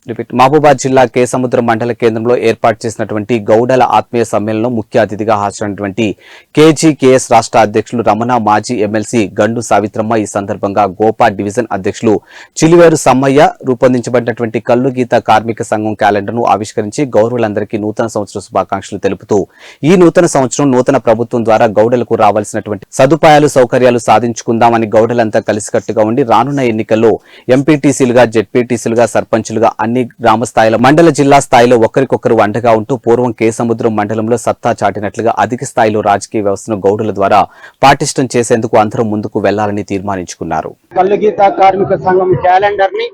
మహబూబాద్ జిల్లా కేసముద్రం మండల కేంద్రంలో ఏర్పాటు చేసినటువంటి గౌడల ఆత్మీయ సమ్మేళనం ముఖ్య అతిథిగా హాజరైనటువంటి కేజీకేఎస్ రాష్ట్ర అధ్యక్షులు రమణ, మాజీ ఎమ్మెల్సీ గండు సావిత్రమ్మ ఈ సందర్భంగా గోపా డివిజన్ అధ్యక్షులు చిలివేరు సమ్మయ్య రూపొందించబడినటువంటి కల్లు గీత కార్మిక సంఘం క్యాలెండర్ను ఆవిష్కరించి గౌరవులందరికీ నూతన సంవత్సర శుభాకాంక్షలు తెలుపుతూ ఈ నూతన సంవత్సరం నూతన ప్రభుత్వం ద్వారా గౌడలకు రావాల్సినటువంటి సదుపాయాలు సౌకర్యాలు సాధించుకుందామని గౌడలంతా కలిసికట్టుగా ఉండి రానున్న ఎన్నికల్లో ఎంపీటీసీలుగా, జెడ్పీటీసీలుగా, సర్పంచులుగా అన్ని గ్రామ స్థాయిలో, మండల, జిల్లా స్థాయిలో ఒకరికొకరు అండగా ఉంటూ పూర్వం కేసముద్రం మండలంలో సత్తా చాటినట్లుగా అధిక స్థాయిలో రాజకీయ వ్యవస్థను గౌడుల ద్వారా పాటిష్టం చేసేందుకు అందరూ ముందుకు వెళ్లాలని తీర్మానించుకున్నారు. కల్లుగీత కార్మిక సంఘం క్యాలెండర్ ని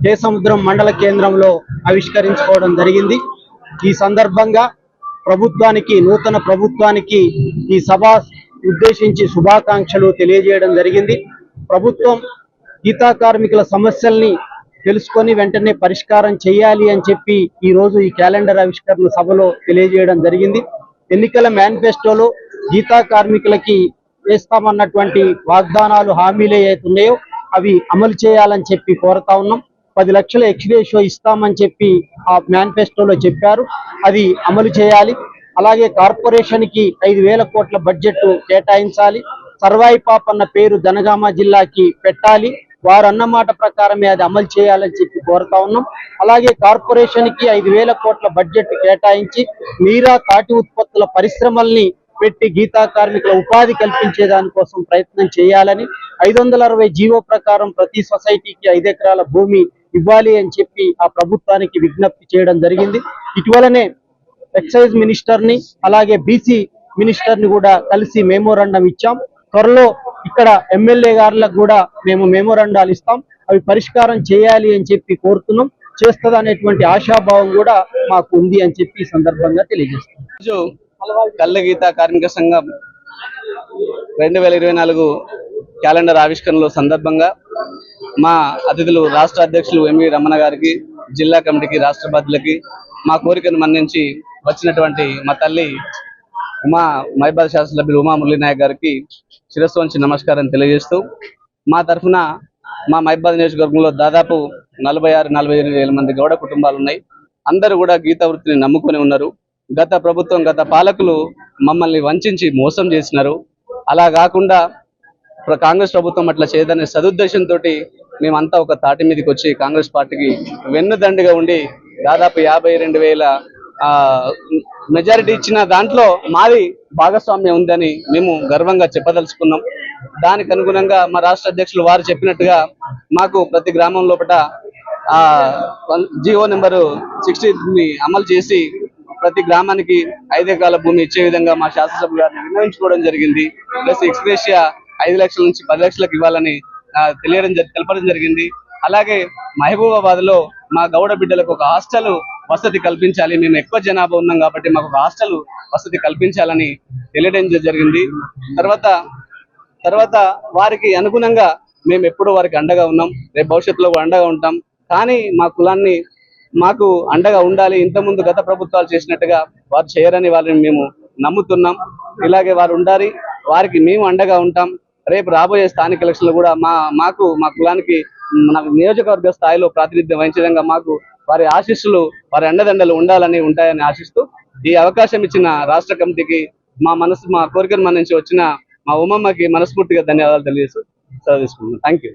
కేసముద్రం మండల కేంద్రంలో ఆవిష్కరించుకోవడం జరిగింది. ఈ సందర్భంగా నూతన ప్రభుత్వానికి ఈ సభ ఉద్దేశించి శుభాకాంక్షలు తెలియజేయడం జరిగింది. ప్రభుత్వం గీతా కార్మికుల సమస్యల్ని తెలుసుకొని వెంటనే పరిష్కారం చేయాలి అని చెప్పి ఈ రోజు ఈ క్యాలెండర్ ఆవిష్కరణ సభలో తెలియజేయడం జరిగింది. ఎన్నికల మేనిఫెస్టోలో గీతా కార్మికులకి వేస్తామన్నటువంటి వాగ్దానాలు, హామీలు ఏవైతే ఉన్నాయో అవి అమలు చేయాలని చెప్పి కోరుతా ఉన్నాం. 10 లక్షల ఎక్స్గ్రేషియో ఇస్తామని చెప్పి ఆ మేనిఫెస్టోలో చెప్పారు, అది అమలు చేయాలి. అలాగే కార్పొరేషన్ కి 5,000 కోట్ల బడ్జెట్ కేటాయించాలి. సర్వాయి పాప్ అన్న పేరు జనగామ జిల్లాకి పెట్టాలి. వారు అన్న మాట ప్రకారమే అది అమలు చేయాలని చెప్పి కోరుతా ఉన్నాం. అలాగే కార్పొరేషన్ కి 5,000 కోట్ల బడ్జెట్ కేటాయించి నీరా, తాటి ఉత్పత్తుల పరిశ్రమల్ని పెట్టి గీతా కార్మికుల ఉపాధి కల్పించే దానికోసం ప్రయత్నం చేయాలని, 560 జీవో ప్రకారం ప్రతి సొసైటీకి 5 ఎకరాల భూమి ఇవ్వాలి అని చెప్పి ఆ ప్రభుత్వానికి విజ్ఞప్తి చేయడం జరిగింది. ఇటీవలనే ఎక్సైజ్ మినిస్టర్ ని, అలాగే బీసీ మినిస్టర్ ని కూడా కలిసి మెమోరాండం ఇచ్చాం. త్వరలో ఇక్కడ ఎమ్మెల్యే గారులకు కూడా మేము మెమోరాండాలు ఇస్తాం. అవి పరిష్కారం చేయాలి అని చెప్పి కోరుతున్నాం. చేస్తుంది అనేటువంటి ఆశాభావం కూడా మాకు ఉంది అని చెప్పి ఈ సందర్భంగా తెలియజేస్తాం. కల్లు గీత కార్మిక సంఘం 2024 క్యాలెండర్ ఆవిష్కరణలో సందర్భంగా మా అతిథులు రాష్ట్ర అధ్యక్షులు ఎంవి రమణ గారికి, జిల్లా కమిటీకి, రాష్ట్ర బాధ్యులకి మా కోరికను మన్నించి వచ్చినటువంటి మా తల్లి మహబూబాద్ శాసనసభ్యులు ఉమా మురళీనాయక్ గారికి శిరస్సు వంచి నమస్కారం తెలియజేస్తూ, మా తరఫున మా మహబూబాద్ నియోజకవర్గంలో దాదాపు 46-48 వేల మంది గౌడ కుటుంబాలు ఉన్నాయి. అందరూ కూడా గీతా వృత్తిని నమ్ముకొని ఉన్నారు. గత ప్రభుత్వం, గత పాలకులు మమ్మల్ని వంచి మోసం చేసినారు. అలా కాకుండా కాంగ్రెస్ ప్రభుత్వం అట్లా చేయదనే సదుద్దేశంతో మేమంతా ఒక తాటి మీదకి వచ్చి కాంగ్రెస్ పార్టీకి వెన్నుదండిగా ఉండి దాదాపు 52,000 మెజారిటీ ఇచ్చిన దాంట్లో మాది భాగస్వామ్యం ఉందని మేము గర్వంగా చెప్పదలుచుకున్నాం. దానికి అనుగుణంగా మా రాష్ట్ర అధ్యక్షులు వారు చెప్పినట్టుగా మాకు ప్రతి గ్రామం లోపల జియో నెంబరు 60 అమలు చేసి ప్రతి గ్రామానికి 5 ఎకరాల భూమి ఇచ్చే విధంగా మా శాసనసభ్యులు గారిని నిర్ణయించుకోవడం జరిగింది. ప్లస్ ఎక్స్గ్రేషియా 5 లక్షల నుంచి 10 లక్షలకు ఇవ్వాలని తెలపడం జరిగింది. అలాగే మహబూబాబాద్ లో మా గౌడ బిడ్డలకు ఒక హాస్టల్ వసతి కల్పించాలి, మేము ఎక్కువ జనాభా ఉన్నాం కాబట్టి మాకు ఒక హాస్టల్ వసతి కల్పించాలని తెలియడం జరిగింది. తర్వాత వారికి అనుగుణంగా మేము ఎప్పుడూ వారికి అండగా ఉన్నాం, రేపు భవిష్యత్తులో అండగా ఉంటాం. కానీ మా కులాన్ని మాకు అండగా ఉండాలి, ఇంతకుముందు గత ప్రభుత్వాలు చేసినట్టుగా వారు చేయరని వారిని మేము నమ్ముతున్నాం. ఇలాగే వారు ఉండాలి, వారికి మేము అండగా ఉంటాం. రేపు రాబోయే స్థానిక ఎలక్షన్లు కూడా మా కులానికి నియోజకవర్గ స్థాయిలో ప్రాతినిధ్యం వహించే విధంగా మాకు వారి ఆశీస్సులు, వారి అండదండలు ఉంటాయని ఆశిస్తూ ఈ అవకాశం ఇచ్చిన రాష్ట్ర కమిటీకి, మా కోరికను మన్నించి వచ్చిన మా ఉమ్మమ్మకి మనస్ఫూర్తిగా ధన్యవాదాలు తెలియజేస్తూ సెలవు తీసుకుంటున్నాను. Thank you.